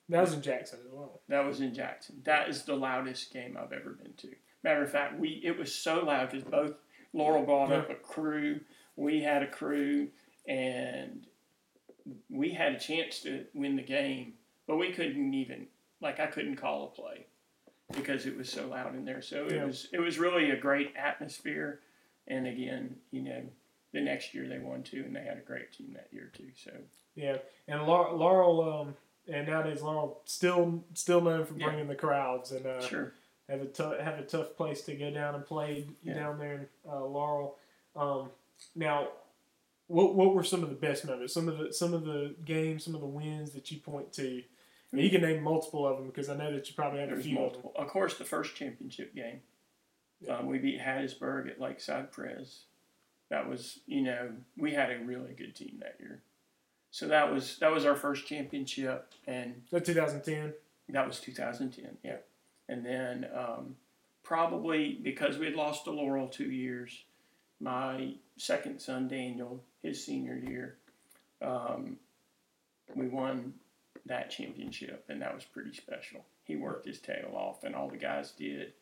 Speaker 2: That was in Jackson as well.
Speaker 1: That was in Jackson. That is the loudest game I've ever been to. Matter of fact, it was so loud because both Laurel brought up a crew, we had a crew, and we had a chance to win the game, but we couldn't even I couldn't call a play because it was so loud in there. So it was really a great atmosphere. And again, the next year they won too, and they had a great team that year too. So
Speaker 2: and Laurel, and nowadays Laurel still known for bringing the crowds, and have a tough place to go down and play down there in Laurel. Now, what were some of the best moments? Some of the games, some of the wins that you point to. I mean, you can name multiple of them because I know that you probably had a few
Speaker 1: multiple.
Speaker 2: of them.
Speaker 1: Of course, the first championship game.
Speaker 2: Yeah.
Speaker 1: We beat Hattiesburg at Lakeside Pres. That was, we had a really good team that year. So that was our first championship, and
Speaker 2: 2010.
Speaker 1: That was 2010, yeah. And then probably because we had lost to Laurel 2 years, my second son Daniel, his senior year, we won that championship, and that was pretty special. He worked his tail off, and all the guys did,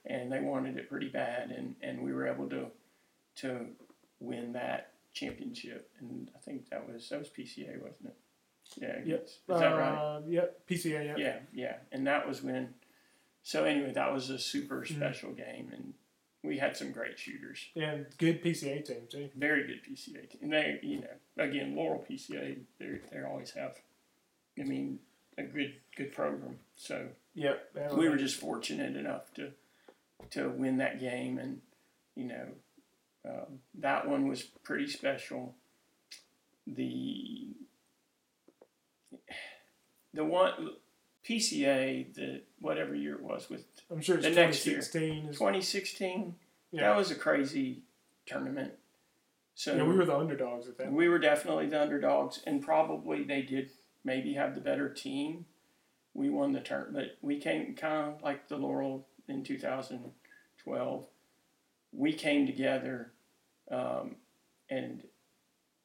Speaker 1: and they wanted it pretty bad, and we were able to win that championship, and I think that was PCA, wasn't it? Yeah.
Speaker 2: Yep.
Speaker 1: Is that right?
Speaker 2: Yep. PCA. Yep.
Speaker 1: Yeah. And that was when. So anyway, that was a super special game, and we had some great shooters.
Speaker 2: And good PCA team too.
Speaker 1: Very good PCA team. And they, again, Laurel PCA, they always have. I mean, a good program. So we were just fortunate enough to win that game, and that one was pretty special. The one PCA, the whatever year it was with,
Speaker 2: I'm sure it's
Speaker 1: the
Speaker 2: 2016.
Speaker 1: 2016. That was a crazy tournament. So
Speaker 2: we were the underdogs at that.
Speaker 1: We were definitely the underdogs, and probably they did maybe have the better team. We won the tournament, but we came kind of like the Laurel in 2012. We came together, and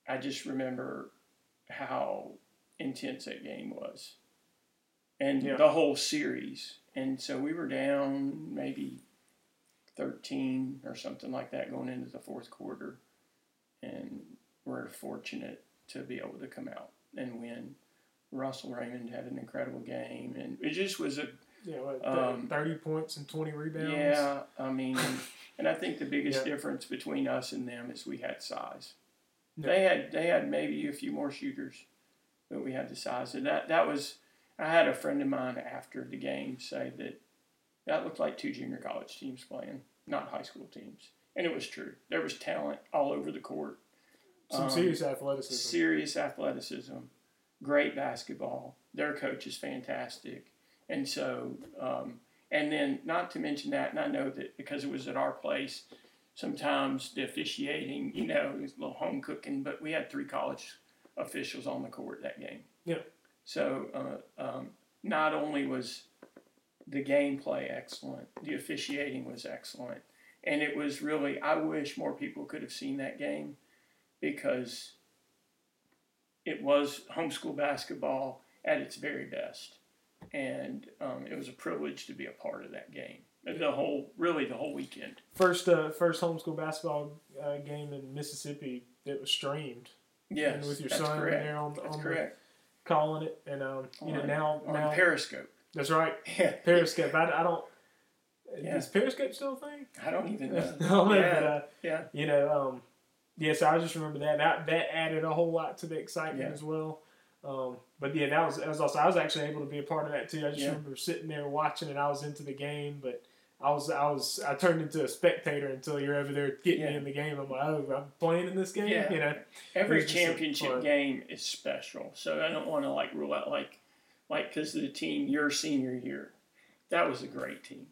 Speaker 1: I just remember how intense that game was, and the whole series. And so we were down maybe 13 or something like that going into the fourth quarter, and we're fortunate to be able to come out and win. Russell Raymond had an incredible game, and it just was a
Speaker 2: 30 points and 20 rebounds.
Speaker 1: Yeah, I mean, and I think the biggest difference between us and them is we had size. Yeah. They had maybe a few more shooters, but we had the size. And that was, I had a friend of mine after the game say that looked like two junior college teams playing, not high school teams. And it was true. There was talent all over the court.
Speaker 2: Some serious athleticism.
Speaker 1: Serious athleticism. Great basketball. Their coach is fantastic. And so, and then not to mention that, and I know that because it was at our place, sometimes the officiating, it was a little home cooking, but we had 3 college officials on the court that game.
Speaker 2: Yeah.
Speaker 1: So not only was the gameplay excellent, the officiating was excellent. And it was really, I wish more people could have seen that game because it was homeschool basketball at its very best. And it was a privilege to be a part of that game. The whole weekend.
Speaker 2: First homeschool basketball game in Mississippi that was streamed.
Speaker 1: Yes,
Speaker 2: and with your
Speaker 1: that's
Speaker 2: son
Speaker 1: correct.
Speaker 2: there on
Speaker 1: correct.
Speaker 2: Calling it, and now
Speaker 1: Periscope.
Speaker 2: That's right.
Speaker 1: Yeah.
Speaker 2: Periscope. I don't. Yeah. Is Periscope still a thing?
Speaker 1: I don't even know.
Speaker 2: So I just remember that added a whole lot to the excitement as well. But that was also, I was actually able to be a part of that too. I just remember sitting there watching, and I was into the game, but I turned into a spectator until you're over there getting me in the game. I'm like, oh, I'm playing in this game.
Speaker 1: Yeah. Every championship game is special, so I don't want to rule out because of the team your senior year, that was a great team.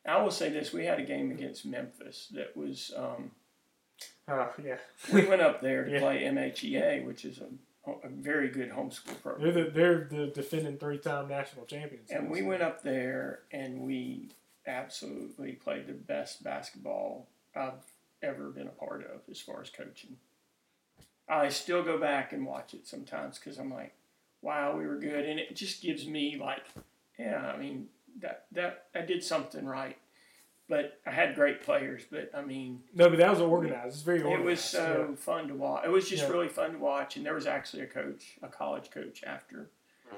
Speaker 1: I will say this: we had a game against Memphis that was. We went up there to play MHEA, which is a very good homeschool program.
Speaker 2: They're the defending 3-time national champions.
Speaker 1: And we went up there and we absolutely played the best basketball I've ever been a part of as far as coaching. I still go back and watch it sometimes because I'm like, wow, we were good. And it just gives me that I did something right. But I had great players, but I mean...
Speaker 2: No, but that was organized. It's very organized.
Speaker 1: It was so fun to watch. It was just really fun to watch. And there was actually a college coach after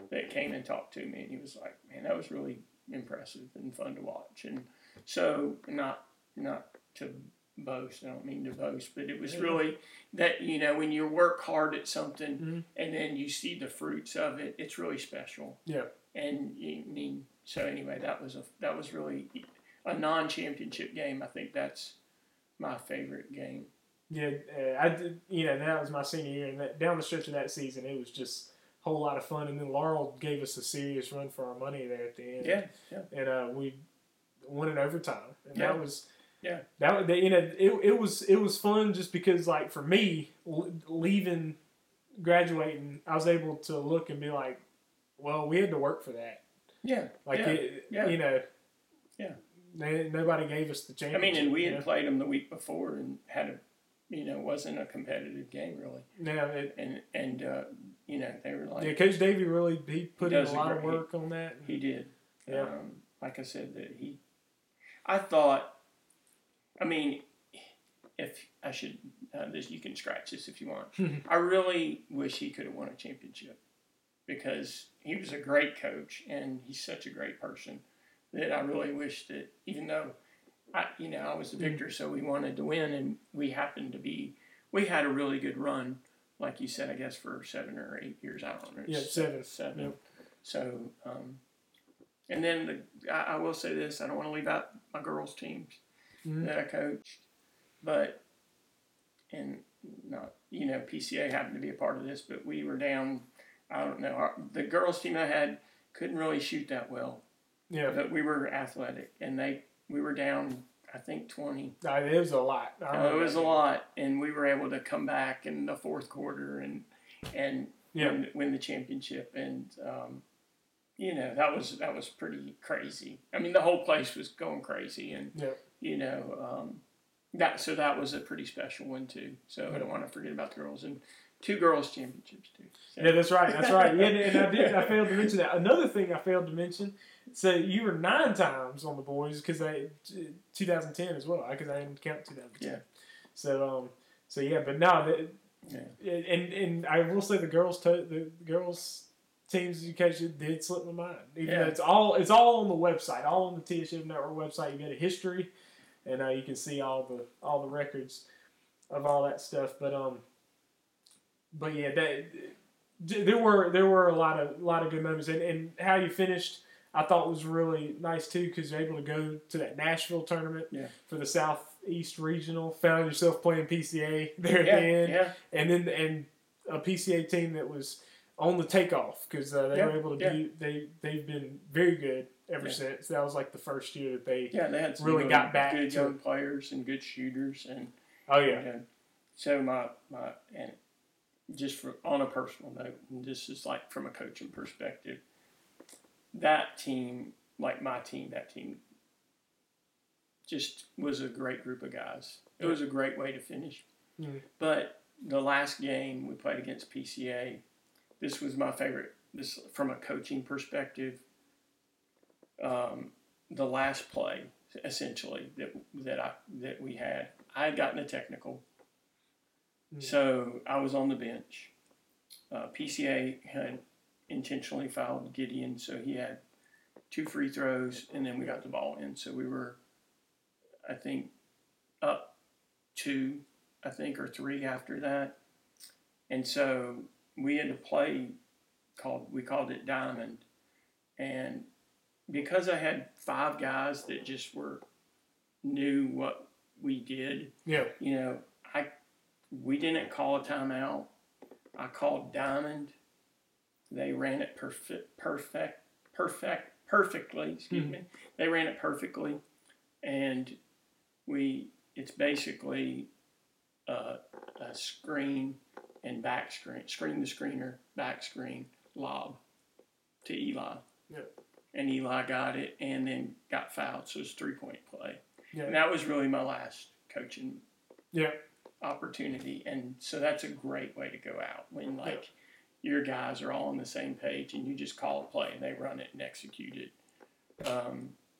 Speaker 1: that came and talked to me. And he was like, man, that was really impressive and fun to watch. And so, not to boast, I don't mean to boast, but it was really that, when you work hard at something and then you see the fruits of it, it's really special.
Speaker 2: Yeah.
Speaker 1: And so anyway, that was really... a non-championship game. I think that's my favorite game.
Speaker 2: Yeah, I did. That was my senior year, and down the stretch of that season, it was just a whole lot of fun. And then Laurel gave us a serious run for our money there at the end.
Speaker 1: Yeah, yeah.
Speaker 2: And we won in overtime, and
Speaker 1: Yeah.
Speaker 2: that was
Speaker 1: Yeah.
Speaker 2: it was fun just because, like, for me, leaving, graduating, I was able to look and be like, well, we had to work for that.
Speaker 1: Yeah.
Speaker 2: Like,
Speaker 1: Yeah.
Speaker 2: Nobody gave us the championship.
Speaker 1: I mean, and we had played them the week before and had wasn't a competitive game really.
Speaker 2: Yeah.
Speaker 1: They were like.
Speaker 2: Yeah, Coach Davey he put in a lot of work on that.
Speaker 1: He did.
Speaker 2: Yeah.
Speaker 1: Like I said, I thought, I mean, if I should, you can scratch this if you want. I really wish he could have won a championship because he was a great coach and he's such a great person that I really wish that, even though I was the victor, so we wanted to win, and we had a really good run, like you said, I guess for 7 or 8 years. I don't know.
Speaker 2: Yeah, 7. Yep.
Speaker 1: So, and then I will say this: I don't want to leave out my girls' teams that I coached, but PCA happened to be a part of this, but we were down. I don't know. The girls' team I had couldn't really shoot that well.
Speaker 2: Yeah.
Speaker 1: But we were athletic, and we were down, I think, 20.
Speaker 2: It was a lot.
Speaker 1: It was a lot, and we were able to come back in the fourth quarter and win the championship, and that was pretty crazy. I mean, the whole place was going crazy, and that was a pretty special one too. So I don't want to forget about the girls, and 2 girls championships too. So.
Speaker 2: Yeah, that's right. Yeah, and I failed to mention that. Another thing I failed to mention. So you were 9 times on the boys because 2010 as well, because I didn't count 2010.
Speaker 1: Yeah.
Speaker 2: So yeah, but no, and I will say the girls teams you coached did slip my mind. Even though it's all on the website, all on the TSJW Network website. You get a history, and you can see all the records of all that stuff. But yeah, there were a lot of good moments, and how you finished, I thought was really nice too, because you're able to go to that Nashville tournament for the Southeast Regional. Found yourself playing PCA there at the end, and a PCA team that was on the takeoff because they were able to they've been very good ever since. That was like the first year that they
Speaker 1: had some
Speaker 2: really got back
Speaker 1: good
Speaker 2: to
Speaker 1: young players and good shooters and so my and just on a personal note, and this is like from a coaching perspective, that team, like my team, that team just was a great group of guys. It was a great way to finish. Mm-hmm. But the last game we played against PCA, this was my favorite. This from a coaching perspective. The last play, essentially that we had, I had gotten a technical, so I was on the bench. PCA had intentionally fouled Gideon, so he had 2 free throws, and then we got the ball in. So we were, I think, up 2, or 3 after that, and so we had a play we called it Diamond, and because I had 5 guys that just knew what we did. Yeah. We didn't call a timeout. I called Diamond. They ran it perfectly. Excuse me. They ran it perfectly, and it's basically a screen and back screen the screener, back screen, lob to Eli. Yep. And Eli got it and then got fouled, so it's 3-point play. Yeah. And that was really my last coaching opportunity. And so that's a great way to go out when your guys are all on the same page and you just call a play and they run it and execute it.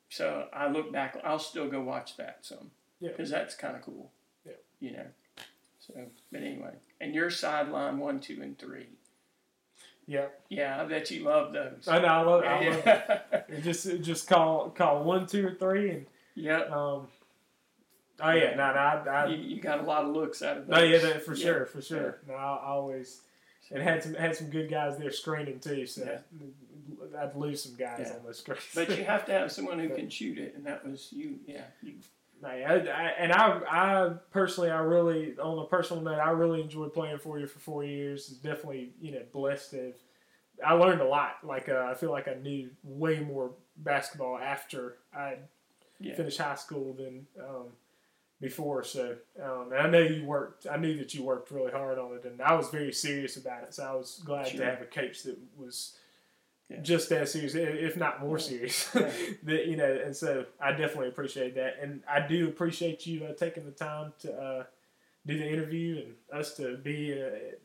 Speaker 1: So I look back, I'll still go watch that some because that's kind of cool. Yeah. So, but anyway, and your sideline 1, 2, and 3. Yeah. Yeah, I bet you love those. I know, I love it. Just call 1, 2, or 3, and you got a lot of looks out of those.
Speaker 2: Oh yeah, for sure. No, I always had some good guys there screening too. So I'd lose some guys on those screens.
Speaker 1: But you have to have someone who can shoot it, and that was you. Yeah,
Speaker 2: I personally, on a personal note, I really enjoyed playing for you for 4 years. It's definitely, blessed to have, I learned a lot. I feel like I knew way more basketball after I finished high school than before. So, and I knew that you worked really hard on it, and I was very serious about it. So I was glad to have a coach that was just as serious, if not more serious. And so I definitely appreciate that, and I do appreciate you taking the time to do the interview and us to be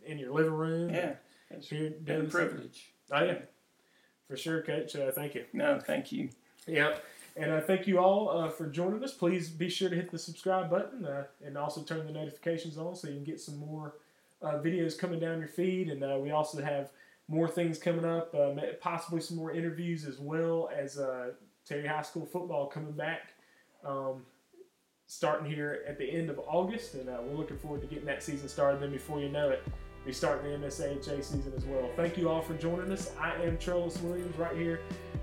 Speaker 2: in your living room.
Speaker 1: Yeah, it's been a privilege.
Speaker 2: Oh yeah, for sure, Coach. Thank you.
Speaker 1: No, thank you.
Speaker 2: Yeah. And thank you all for joining us. Please be sure to hit the subscribe button and also turn the notifications on so you can get some more videos coming down your feed. And we also have more things coming up, possibly some more interviews as well as Terry High School football coming back starting here at the end of August. And we're looking forward to getting that season started. Then before you know it, we start the MSAHA season as well. Thank you all for joining us. I am Trellis Williams. Right here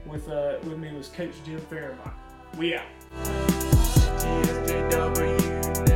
Speaker 2: with me was Coach Jim Fehrenbacher. We out. TSJW